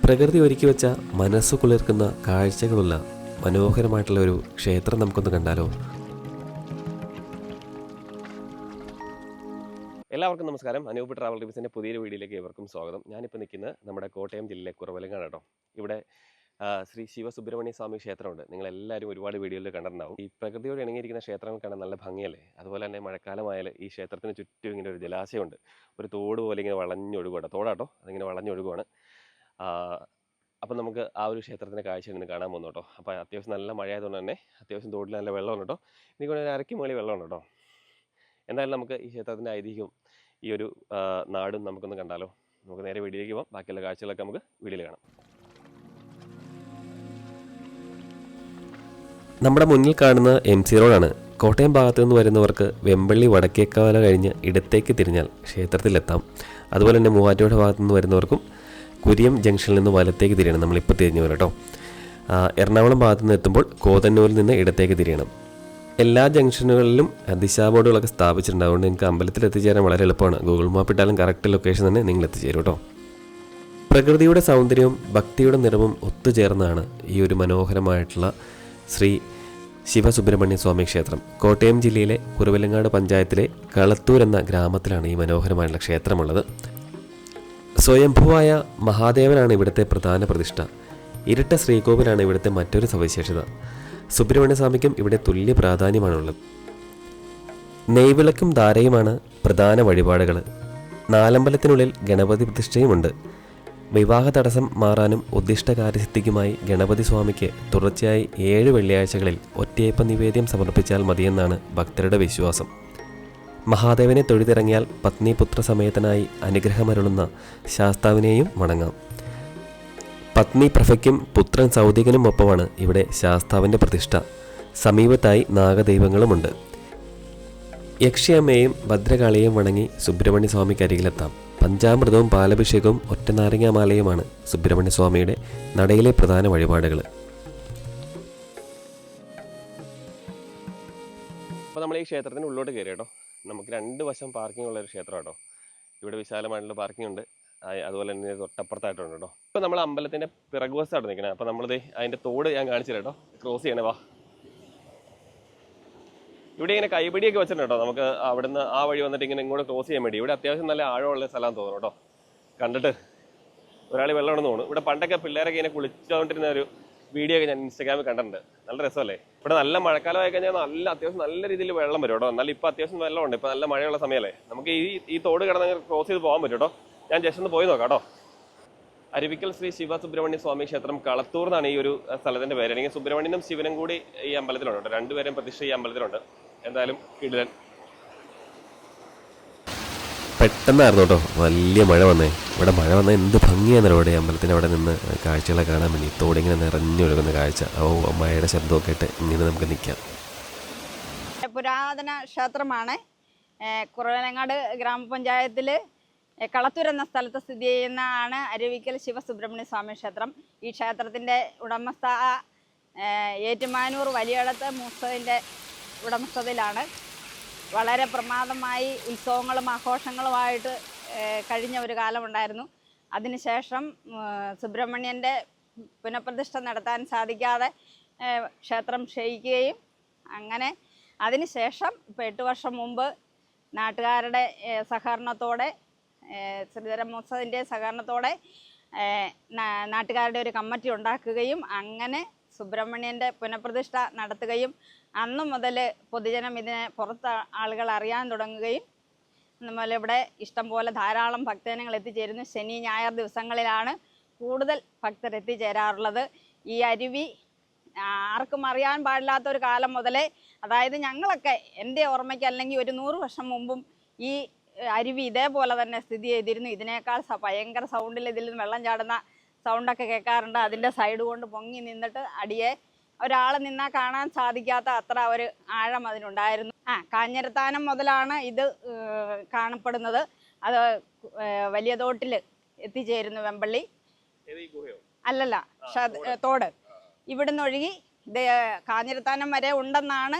പ്രകൃതി ഒരുക്കി വെച്ച മനസ്സ് കുളിർക്കുന്ന കാഴ്ചകളുള്ള മനോഹരമായിട്ടുള്ള ഒരു ക്ഷേത്രം നമുക്കൊന്ന് കണ്ടാലോ? എല്ലാവർക്കും നമസ്കാരം. അനൂപ് ട്രാവൽ റിവ്യൂസിൻ്റെ പുതിയൊരു വീഡിയോയിലേക്ക് ഏവർക്കും സ്വാഗതം. ഞാനിപ്പോൾ നിൽക്കുന്നത് നമ്മുടെ കോട്ടയം ജില്ലയിലെ കുറവലങ്ങാണ് കേട്ടോ. ഇവിടെ ശ്രീ ശിവസുബ്രഹ്മണ്യ സ്വാമി ക്ഷേത്രമുണ്ട്. നിങ്ങളെല്ലാവരും ഒരുപാട് വീഡിയോയിൽ കണ്ടിട്ടുണ്ടാവും. ഈ പ്രകൃതിയോട് ഇണങ്ങിയിരിക്കുന്ന ക്ഷേത്രങ്ങൾ കാണാൻ നല്ല ഭംഗിയല്ലേ. അതുപോലെ തന്നെ മഴക്കാലമായാൽ ഈ ക്ഷേത്രത്തിന് ചുറ്റും ഇങ്ങനെ ഒരു ജലാശയമുണ്ട്. ഒരു തോട് പോലെ ഇങ്ങനെ വളഞ്ഞൊഴുകുകയാണ്. തോടാട്ടോ, അതിങ്ങനെ വളഞ്ഞൊഴുകുകയാണ്. അപ്പം നമുക്ക് ആ ഒരു ക്ഷേത്രത്തിൻ്റെ കാഴ്ച ഇന്ന് കാണാൻ പോകുന്നു കേട്ടോ. അപ്പോൾ അത്യാവശ്യം നല്ല മഴയായതുകൊണ്ട് തന്നെ അത്യാവശ്യം തോട്ടിൽ നല്ല വെള്ളമാണ് കേട്ടോ. എനിക്ക് ഒരു അരയ്ക്ക് മുകളിൽ വെള്ളമാണ് കേട്ടോ. എന്തായാലും നമുക്ക് ഈ ക്ഷേത്രത്തിൻ്റെ ഐതിഹ്യവും ഈ ഒരു നാടും നമുക്കൊന്ന് കണ്ടാലോ. നമുക്ക് നേരെ വീഡിയോയിലേക്ക് പോകാം. ബാക്കിയുള്ള കാഴ്ചകളൊക്കെ നമുക്ക് വീഡിയോയിൽ കാണാം. നമ്മുടെ മുന്നിൽ കാണുന്ന MC റോഡാണ്. കോട്ടയം ഭാഗത്തു നിന്ന് വരുന്നവർക്ക് വെമ്പള്ളി വടക്കേക്കാല കഴിഞ്ഞ് ഇടത്തേക്ക് തിരിഞ്ഞാൽ ക്ഷേത്രത്തിലെത്താം. അതുപോലെ തന്നെ മൂവാറ്റുപുഴ ഭാഗത്തു നിന്ന് വരുന്നവർക്കും കുരിയം ജംഗ്ഷനിൽ നിന്ന് വലത്തേക്ക് തിരിയണം. നമ്മളിപ്പോൾ തിരിഞ്ഞു വരും കേട്ടോ. എറണാകുളം ഭാഗത്തു നിന്ന് എത്തുമ്പോൾ കോതന്നൂരിൽ നിന്ന് ഇടത്തേക്ക് തിരിയണം. എല്ലാ ജംഗ്ഷനുകളിലും ദിശാ ബോർഡുകളൊക്കെ സ്ഥാപിച്ചിട്ടുണ്ട്. അതുകൊണ്ട് നിങ്ങൾക്ക് അമ്പലത്തിൽ എത്തിച്ചേരാൻ വളരെ എളുപ്പമാണ്. ഗൂഗിൾ മാപ്പ് ഇട്ടാലും കറക്റ്റ് ലൊക്കേഷൻ തന്നെ നിങ്ങൾ എത്തിച്ചേരും കേട്ടോ. പ്രകൃതിയുടെ സൗന്ദര്യവും ഭക്തിയുടെ നിറവും ഒത്തുചേർന്നാണ് ഈ ഒരു മനോഹരമായിട്ടുള്ള ശ്രീ ശിവസുബ്രഹ്മണ്യ സ്വാമി ക്ഷേത്രം. കോട്ടയം ജില്ലയിലെ കുറവലങ്ങാട് പഞ്ചായത്തിലെ കളത്തൂർ എന്ന ഗ്രാമത്തിലാണ് ഈ മനോഹരമായിട്ടുള്ള ക്ഷേത്രമുള്ളത്. സ്വയംഭുവായ മഹാദേവനാണ് ഇവിടുത്തെ പ്രധാന പ്രതിഷ്ഠ. ഇരട്ട ശ്രീകോവിലാണ് ഇവിടുത്തെ മറ്റൊരു സവിശേഷത. സുബ്രഹ്മണ്യസ്വാമിക്കും ഇവിടെ തുല്യ പ്രാധാന്യമാണുള്ളത്. നെയ്വിളക്കും ധാരയുമാണ് പ്രധാന വഴിപാടുകൾ. നാലമ്പലത്തിനുള്ളിൽ ഗണപതി പ്രതിഷ്ഠയുമുണ്ട്. വിവാഹ തടസ്സം മാറാനും ഉദ്ദിഷ്ട കാര്യസിദ്ധിക്കുമായി ഗണപതി സ്വാമിക്ക് തുടർച്ചയായി 7 വെള്ളിയാഴ്ചകളിൽ ഒറ്റയപ്പ നിവേദ്യം സമർപ്പിച്ചാൽ മതിയെന്നാണ് ഭക്തരുടെ വിശ്വാസം. മഹാദേവനെ തൊഴുതിറങ്ങിയാൽ പത്നിപുത്ര സമേതനായി അനുഗ്രഹമരുളുന്ന ശാസ്താവിനെയും വണങ്ങാം. പത്നി പ്രഭയ്ക്കും പുത്രൻ സൗദികനും ഒപ്പമാണ് ഇവിടെ ശാസ്താവിൻ്റെ പ്രതിഷ്ഠ. സമീപത്തായി നാഗദൈവങ്ങളുമുണ്ട്. യക്ഷിയമ്മയെയും ഭദ്രകാളിയെയും വണങ്ങി സുബ്രഹ്മണ്യ സ്വാമിക്ക് അരികിലെത്താം. പഞ്ചാമൃതവും പാലഭിഷേകവും ഒറ്റനാരങ്ങാമാലയുമാണ് സുബ്രഹ്മണ്യ സ്വാമിയുടെ നടയിലെ പ്രധാന വഴിപാടുകൾ. അപ്പോൾ നമ്മൾ ഈ ക്ഷേത്രത്തിന് ഉള്ളോട്ട് കയറി കേട്ടോ. നമുക്ക് 2 വശം പാർക്കിംഗ് ഉള്ളൊരു ക്ഷേത്രം കേട്ടോ. ഇവിടെ വിശാലമായിട്ടുള്ള പാർക്കിംഗ് ഉണ്ട്. അതുപോലെ തന്നെ തൊട്ടപ്പുറത്തായിട്ടുണ്ട് കേട്ടോ. ഇപ്പോൾ നമ്മൾ അമ്പലത്തിൻ്റെ പിറകുവശത്താണ് നിൽക്കണേ. അപ്പോൾ നമ്മളിത് അതിൻ്റെ തോട് ഞാൻ കാണിച്ചു കേട്ടോ. ക്രോസ് ചെയ്യണേ വാ. ഇവിടെ ഇങ്ങനെ കൈപിടിയൊക്കെ വെച്ചിട്ടുണ്ട് കേട്ടോ. നമുക്ക് അവിടുന്ന് ആ വഴി വന്നിട്ട് ഇങ്ങനെ ഇങ്ങോട്ട് ക്രോസ് ചെയ്യാൻ വേണ്ടി. ഇവിടെ അത്യാവശ്യം നല്ല ആഴമുള്ള സ്ഥലം തോന്നുന്നു കേട്ടോ. കണ്ടിട്ട് ഒരാൾ വെള്ളമാണെന്ന് തോന്നുന്നു. ഇവിടെ പണ്ടൊക്കെ പിള്ളേരൊക്കെ ഇങ്ങനെ കുളിച്ചുകൊണ്ടിരുന്ന ഒരു വീഡിയോ ഒക്കെ ഞാൻ ഇൻസ്റ്റാഗ്രാമിൽ കണ്ടിട്ടുണ്ട്. നല്ല രസമല്ലേ. ഇവിടെ നല്ല മഴക്കാലമായി കഴിഞ്ഞാൽ അത്യാവശ്യം നല്ല രീതിയിൽ വെള്ളം വരും കേട്ടോ. എന്നാലും ഇപ്പോൾ അത്യാവശ്യം വെള്ളമുണ്ട്. ഇപ്പോൾ നല്ല മഴയുള്ള സമയമല്ലേ. നമുക്ക് ഈ തോട് കിടന്ന് ക്രോസ് ചെയ്ത് പോകാൻ പറ്റും കേട്ടോ. ഞാൻ ജസ്റ്റ് ഒന്ന് പോയി നോക്കാം കേട്ടോ. അരുവിക്കൽ ശ്രീ ശിവസുബ്രഹ്മണ്യ സ്വാമി ക്ഷേത്രം കളത്തൂർ എന്നാണ് ഈ ഒരു സ്ഥലത്തിൻ്റെ പേര്. അല്ലെങ്കിൽ സുബ്രഹ്മണ്യനും ശിവനും കൂടി ഈ അമ്പലത്തിലുണ്ട് കേട്ടോ. 2 പേരും പ്രതിഷ്ഠ ഈ അമ്പലത്തിലുണ്ട്. എന്തായാലും കിടിലൻ. പെട്ടെന്നായിരുന്നു കേട്ടോ വലിയ മഴ വന്നേ. ഇവിടെ മഴ വന്നാൽ എന്ത് ഭംഗിയാണെന്നല്ലോ ഇവിടെ അമ്പലത്തിൻ്റെ അവിടെ നിന്ന് കാഴ്ചകളെ കാണാൻ വേണ്ടി. തോടിങ്ങനെ നിറഞ്ഞൊഴുകുന്ന കാഴ്ച. മഴയുടെ ശബ്ദമൊക്കെ ഇട്ട് ഇങ്ങനെ നമുക്ക് നിൽക്കാം. പുരാതന ക്ഷേത്രമാണ്. കുറവലങ്ങാട് ഗ്രാമപഞ്ചായത്തിൽ കളത്തൂർ എന്ന സ്ഥലത്ത് സ്ഥിതി ചെയ്യുന്നതാണ് അരുവിക്കൽ ശിവസുബ്രഹ്മണ്യ സ്വാമി ക്ഷേത്രം. ഈ ക്ഷേത്രത്തിൻ്റെ ഉടമസ്ഥ ഏറ്റുമാനൂർ വലിയടത്ത് മൂസതിൻ്റെ ഉടമസ്ഥതയിലാണ്. വളരെ പ്രമാദമായി ഉത്സവങ്ങളും ആഘോഷങ്ങളുമായിട്ട് കഴിഞ്ഞ ഒരു കാലമുണ്ടായിരുന്നു. അതിനുശേഷം സുബ്രഹ്മണ്യൻ്റെ പുനഃപ്രതിഷ്ഠ നടത്താൻ സാധിക്കാതെ ക്ഷേത്രം ക്ഷയിക്കുകയും അങ്ങനെ അതിനുശേഷം ഇപ്പോൾ 8 വർഷം മുമ്പ് നാട്ടുകാരുടെ സഹകരണത്തോടെ ശ്രീധരൻ മൂസതിൻ്റെ സഹകരണത്തോടെ നാട്ടുകാരുടെ ഒരു കമ്മിറ്റി ഉണ്ടാക്കുകയും അങ്ങനെ സുബ്രഹ്മണ്യൻ്റെ പുനഃപ്രതിഷ്ഠ നടത്തുകയും അന്നു മുതൽ പൊതുജനം ഇതിനെ പുറത്ത് ആളുകൾ അറിയാൻ തുടങ്ങുകയും അതുപോലെ ഇവിടെ ഇഷ്ടംപോലെ ധാരാളം ഭക്തജനങ്ങൾ എത്തിച്ചേരുന്നു. ശനി ഞായർ ദിവസങ്ങളിലാണ് കൂടുതൽ ഭക്തർ എത്തിച്ചേരാറുള്ളത്. ഈ അരുവി ആർക്കും അറിയാൻ പാടില്ലാത്തൊരു കാലം മുതലേ, അതായത് ഞങ്ങളൊക്കെ എൻ്റെ ഓർമ്മയ്ക്ക് അല്ലെങ്കിൽ ഒരു 100 വർഷം മുമ്പും ഈ അരുവി ഇതേപോലെ തന്നെ സ്ഥിതി ചെയ്തിരുന്നു. ഇതിനേക്കാൾ ഭയങ്കര സൗണ്ടിൽ ഇതിൽ നിന്ന് വെള്ളം ചാടുന്ന സൗണ്ടൊക്കെ കേൾക്കാറുണ്ട്. അതിൻ്റെ സൈഡ് കൊണ്ട് പൊങ്ങി നിന്നിട്ട് അടിയെ ഒരാൾ നിന്നാൽ കാണാൻ സാധിക്കാത്ത അത്ര ഒരു ആഴം അതിനുണ്ടായിരുന്നു. കാഞ്ഞിരത്താനം മുതലാണ് ഇത് കാണപ്പെടുന്നത്. അത് വലിയ തോട്ടിൽ എത്തിച്ചേരുന്നു. വെമ്പള്ളി അല്ലല്ല, തോട് ഇവിടുന്ന് ഒഴുകി കാഞ്ഞിരത്താനം വരെ ഉണ്ടെന്നാണ്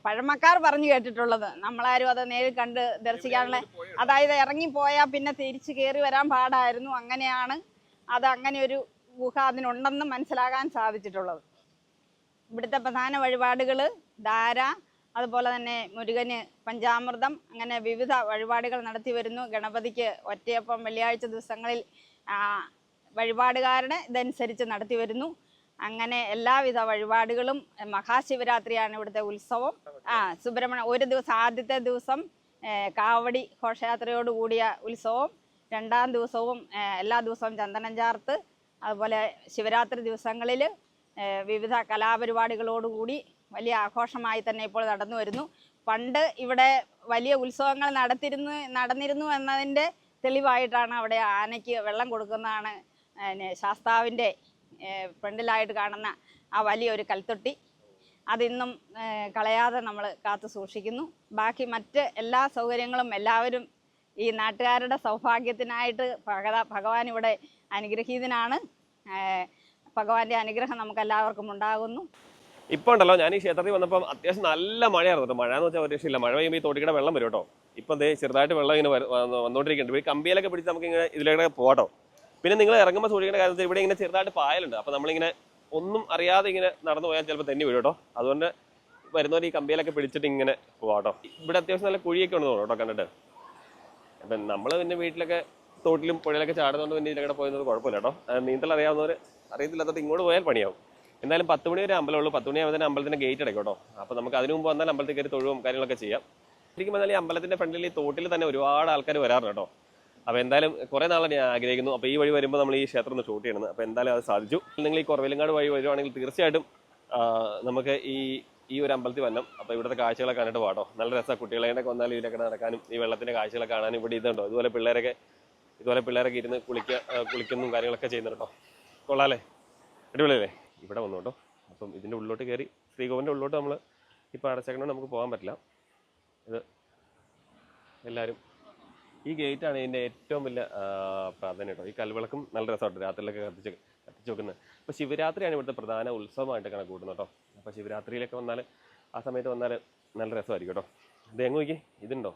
പഴമക്കാർ പറഞ്ഞു കേട്ടിട്ടുള്ളത്. നമ്മളാരും അത് നേരിൽ കണ്ട് ദർശിക്കാനുള്ള, അതായത് ഇറങ്ങിപ്പോയാൽ പിന്നെ തിരിച്ച് കയറി വരാൻ പാടായിരുന്നു. അങ്ങനെയാണ് അത് അങ്ങനെ ഒരു ഗുഹ അതിനുണ്ടെന്ന് മനസ്സിലാകാൻ സാധിച്ചിട്ടുള്ളത്. ഇവിടുത്തെ പ്രധാന വഴിപാടുകൾ ധാര, അതുപോലെ തന്നെ മുരുകന് പഞ്ചാമൃതം, അങ്ങനെ വിവിധ വഴിപാടുകൾ നടത്തി വരുന്നു. ഗണപതിക്ക് ഒറ്റയപ്പം വെള്ളിയാഴ്ച ദിവസങ്ങളിൽ വഴിപാടുകാരുടെ ഇതനുസരിച്ച് നടത്തി വരുന്നു. അങ്ങനെ എല്ലാവിധ വഴിപാടുകളും. മഹാശിവരാത്രിയാണ് ഇവിടുത്തെ ഉത്സവം. സുബ്രഹ്മണ്യ ഒരു ദിവസം, ആദ്യത്തെ ദിവസം കാവടി ഘോഷയാത്രയോട് കൂടിയ ഉത്സവം, രണ്ടാം ദിവസവും എല്ലാ ദിവസവും ചന്ദനം ചാർത്ത്, അതുപോലെ ശിവരാത്രി ദിവസങ്ങളിൽ വിവിധ കലാപരിപാടികളോടുകൂടി വലിയ ആഘോഷമായി തന്നെ ഇപ്പോൾ നടന്നു വരുന്നു. പണ്ട് ഇവിടെ വലിയ ഉത്സവങ്ങൾ നടന്നിരുന്നു എന്നതിൻ്റെ തെളിവായിട്ടാണ് അവിടെ ആനയ്ക്ക് വെള്ളം കൊടുക്കുന്നതാണ് ശാസ്താവിൻ്റെ ഫ്രണ്ടിലായിട്ട് കാണുന്ന ആ വലിയൊരു കൽത്തൊട്ടി. അതിന്നും കളയാതെ നമ്മൾ കാത്തു സൂക്ഷിക്കുന്നു. ബാക്കി മറ്റ് എല്ലാ സൗകര്യങ്ങളും എല്ലാവരും ഈ നാട്ടുകാരുടെ സൗഭാഗ്യത്തിനായിട്ട് ഭഗവാൻ ഇവിടെ അനുഗ്രഹീതനാണ്. ഭഗവാന്റെ അനുഗ്രഹം നമുക്ക് എല്ലാവർക്കും ഉണ്ടാകുന്നു. ഇപ്പോൾ ഉണ്ടല്ലോ, ഞാൻ ഈ ക്ഷേത്രത്തിൽ വന്നപ്പം അത്യാവശ്യം നല്ല മഴയായിരുന്നു കേട്ടോ. മഴ എന്ന് വെച്ചാൽ ഒരു രക്ഷയില്ല. മഴ പെയ്യുമ്പോൾ ഈ തോട്ടിക്കടെ വെള്ളം വരും കേട്ടോ. ഇപ്പം ദേ ചെറുതായിട്ട് വെള്ളം ഇങ്ങനെ വന്നുകൊണ്ടിരിക്കുന്നുണ്ട്. ഈ കമ്പിയിലൊക്കെ പിടിച്ച് നമുക്ക് ഇങ്ങനെ ഇതിലൂടെ പോകട്ടോ. പിന്നെ നിങ്ങൾ ഇറങ്ങുമ്പോൾ സൂക്ഷിക്കേണ്ട കാര്യത്തിൽ ഇവിടെ ഇങ്ങനെ ചെറുതായിട്ട് പായലുണ്ട്. അപ്പോൾ നമ്മളിങ്ങനെ ഒന്നും അറിയാതെ ഇങ്ങനെ നടന്നു പോയാൽ ചിലപ്പോൾ തെന്നി വീഴും കേട്ടോ. അതുകൊണ്ട് വരുന്നവർ ഈ കമ്പിയിലൊക്കെ പിടിച്ചിട്ട് ഇങ്ങനെ പോകാട്ടോ. ഇവിടെ അത്യാവശ്യം നല്ല കുഴിയൊക്കെ ഉണ്ട് തോന്നുന്നു കേട്ടോ കണ്ടിട്ട്. അപ്പം നമ്മൾ പിന്നെ വീട്ടിലൊക്കെ തോട്ടിലും പുഴയിലൊക്കെ ചാടുന്നതുകൊണ്ട് പിന്നെ ഇതിലൂടെ പോയത് കുഴപ്പമില്ല കേട്ടോ. നീന്തൽ അറിയാവുന്നവർ അറിയത്തില്ലാത്തത് ഇങ്ങോട്ട് പോയാൽ പണിയാവും. എന്തായാലും 10 മണി വരെ അമ്പലമുള്ളൂ. 10 മണിയാകുമ്പോൾ തന്നെ അമ്പലത്തിൻ്റെ ഗേറ്റ് അടയ്ക്കും കേട്ടോ. അപ്പോൾ നമുക്ക് അതിന് മുമ്പ് വന്നാൽ അമ്പലത്തിൽ കയറി തൊഴുവും കാര്യങ്ങളൊക്കെ ചെയ്യാം. ശരിക്കും പറഞ്ഞാൽ ഈ അമ്പലത്തിൻ്റെ ഫ്രണ്ടിൽ ഈ തോട്ടിൽ തന്നെ ഒരുപാട് ആൾക്കാർ വരാറുണ്ട് കേട്ടോ. അപ്പോൾ എന്തായാലും കുറേ നാളെ ഞാൻ ആഗ്രഹിക്കുന്നു. അപ്പോൾ ഈ വഴി വരുമ്പോൾ നമ്മൾ ഈ ക്ഷേത്രം ഒന്ന് ഷൂട്ട് ചെയ്യണം. അപ്പോൾ എന്തായാലും അത് സാധിച്ചു. നിങ്ങൾ ഈ കുറവിലങ്ങാട് വഴി വരുവാണെങ്കിൽ തീർച്ചയായിട്ടും നമുക്ക് ഈ ഒരു അമ്പലത്തിൽ വരണം. അപ്പോൾ ഇവിടുത്തെ കാഴ്ചകളൊക്കെ കണ്ടിട്ട് പാട്ടോ. നല്ല രസമാണ്. കുട്ടികളെയൊക്കെ വന്നാലും ഇതിലൊക്കെ നടക്കാനും ഈ വെള്ളത്തിൻ്റെ കാഴ്ചകളൊക്കെ കാണാനും ഇവിടെ ഇതുണ്ടോ. ഇതുപോലെ പിള്ളേരൊക്കെ ഇരുന്ന് കുളിക്കുന്നു കാര്യങ്ങളൊക്കെ ചെയ്യുന്നുണ്ട് കേട്ടോ. കൊള്ളാല്ലേ, അടിപൊളിയല്ലേ. ഇവിടെ വന്നു കേട്ടോ. അപ്പം ഇതിൻ്റെ ഉള്ളിലോട്ട് കയറി ശ്രീകോവിലിൻ്റെ ഉള്ളിലോട്ട് നമ്മൾ ഇപ്പോൾ അടച്ചേക്കണോണ്ട് നമുക്ക് പോകാൻ പറ്റില്ല. ഇത് എല്ലാവരും ഈ ഗേറ്റാണ് ഇതിൻ്റെ ഏറ്റവും വലിയ പ്രാധാന്യം കേട്ടോ. ഈ കൽവിളക്കും നല്ല രസമായിട്ട് രാത്രിയിലൊക്കെ കത്തിച്ച് വെക്കുന്നത്. അപ്പോൾ ശിവരാത്രിയാണ് ഇവിടുത്തെ പ്രധാന ഉത്സവമായിട്ട് കണക്ക് കൂട്ടുന്നത് കേട്ടോ. അപ്പോൾ ശിവരാത്രിയിലൊക്കെ വന്നാൽ ആ സമയത്ത് വന്നാൽ നല്ല രസമായിരിക്കും കേട്ടോ. ഇത് എങ്ങ് നോക്കി, ഇതുണ്ടോ,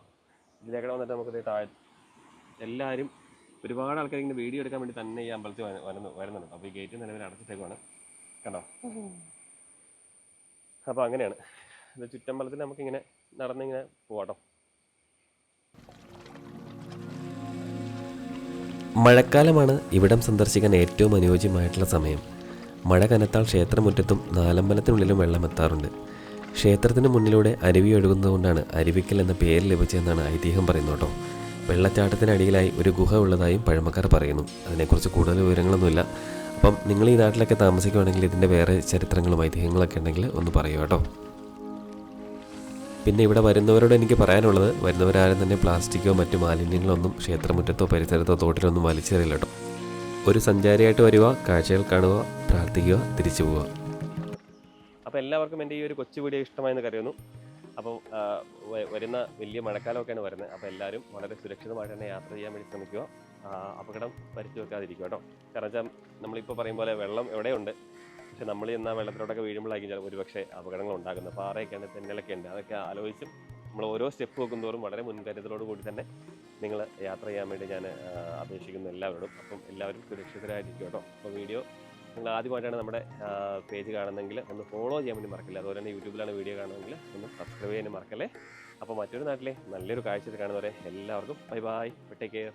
ഇതിലേക്കടെ വന്നിട്ട് നമുക്ക് താഴെ എല്ലാവരും ഒരുപാട് ആൾക്കാർ ഇങ്ങനെ വീഡിയോ എടുക്കാൻ വേണ്ടി തന്നെ ഈ അമ്പലത്തിൽ വരുന്നുണ്ട്. അപ്പോൾ ഈ ഗേറ്റ് നിലവിൽ അടച്ചിട്ടേക്കുവാണ് കണ്ടോ. അപ്പോൾ അങ്ങനെയാണ് ഇത്. ചുറ്റമ്പലത്തിൽ നമുക്കിങ്ങനെ നടന്നിങ്ങനെ പോവാട്ടോ. മഴക്കാലമാണ് ഇവിടം സന്ദർശിക്കാൻ ഏറ്റവും അനുയോജ്യമായിട്ടുള്ള സമയം. മഴ കനത്താൽ ക്ഷേത്രമുറ്റത്തും നാലമ്പലത്തിനുള്ളിലും വെള്ളമെത്താറുണ്ട്. ക്ഷേത്രത്തിന് മുന്നിലൂടെ അരുവി ഒഴുകുന്നതുകൊണ്ടാണ് അരുവിക്കൽ എന്ന പേര് ലഭിച്ചതെന്നാണ് ഐതിഹ്യം പറയുന്നത് കേട്ടോ. വെള്ളച്ചാട്ടത്തിനടിയിലായി ഒരു ഗുഹ ഉള്ളതായും പഴമക്കാർ പറയുന്നു. അതിനെക്കുറിച്ച് കൂടുതൽ വിവരങ്ങളൊന്നുമില്ല. അപ്പം നിങ്ങൾ ഈ നാട്ടിലൊക്കെ താമസിക്കുവാണെങ്കിൽ ഇതിൻ്റെ വേറെ ചരിത്രങ്ങളും ഐതിഹ്യങ്ങളൊക്കെ ഉണ്ടെങ്കിൽ ഒന്ന് പറയുക കേട്ടോ. പിന്നെ ഇവിടെ വരുന്നവരോട് എനിക്ക് പറയാനുള്ളത്, വരുന്നവരാരും തന്നെ പ്ലാസ്റ്റിക്കോ മറ്റു മാലിന്യങ്ങളോ ഒന്നും ക്ഷേത്രമുറ്റത്തോ പരിസരത്തോ തോട്ടിലൊന്നും വലിച്ചെറിയില്ല കേട്ടോ. ഒരു സഞ്ചാരിയായിട്ട് വരിക, കാഴ്ചകൾ കാണുക, പ്രാർത്ഥിക്കുക, തിരിച്ചു പോവുക. അപ്പോൾ എല്ലാവർക്കും എൻ്റെ ഈ ഒരു കൊച്ചു വീഡിയോ ഇഷ്ടമായെന്ന് കരുതുന്നു. അപ്പോൾ വരുന്ന വലിയ മഴക്കാലമൊക്കെയാണ് വരുന്നത്. അപ്പോൾ എല്ലാവരും വളരെ സുരക്ഷിതമായിട്ട് തന്നെ യാത്ര ചെയ്യാൻ വേണ്ടി ശ്രമിക്കുക. അപകടം വരുത്തി വെക്കാതിരിക്കുക കേട്ടോ. കാരണം വെച്ചാൽ നമ്മളിപ്പോൾ പറയും പോലെ വെള്ളം എവിടെയുണ്ട്, പക്ഷെ നമ്മൾ എന്നാൽ വെള്ളത്തിലോട്ടൊക്കെ വീഴുമ്പോഴായിരിക്കും ഒരുപക്ഷെ അപകടങ്ങൾ ഉണ്ടാകുന്നത്. പാറയൊക്കെയാണ്, തെന്നലൊക്കെ ഉണ്ട്. അതൊക്കെ ആലോചിച്ചും നമ്മൾ ഓരോ സ്റ്റെപ്പ് വെക്കുന്തോറും വളരെ മുൻകരുതലോട് കൂടി തന്നെ നിങ്ങൾ യാത്ര ചെയ്യാൻ വേണ്ടി ഞാൻ അപേക്ഷിക്കുന്നു എല്ലാവരോടും. അപ്പം എല്ലാവരും സുരക്ഷിതരായിരിക്കും കേട്ടോ. അപ്പോൾ വീഡിയോ നിങ്ങൾ ആദ്യമായിട്ടാണ് നമ്മുടെ പേജ് കാണുന്നതെങ്കിൽ ഒന്ന് ഫോളോ ചെയ്യാൻ വേണ്ടി മറക്കില്ല. അതുപോലെ തന്നെ യൂട്യൂബിലാണ് വീഡിയോ കാണുന്നതെങ്കിൽ ഒന്ന് സബ്സ്ക്രൈബ് ചെയ്യാൻ മറക്കല്ലേ. അപ്പോൾ മറ്റൊരു നാട്ടിലെ നല്ലൊരു കാഴ്ചയിൽ കാണുന്നവരെ എല്ലാവർക്കും ബൈ ബൈ, ടേക്ക് കെയർ.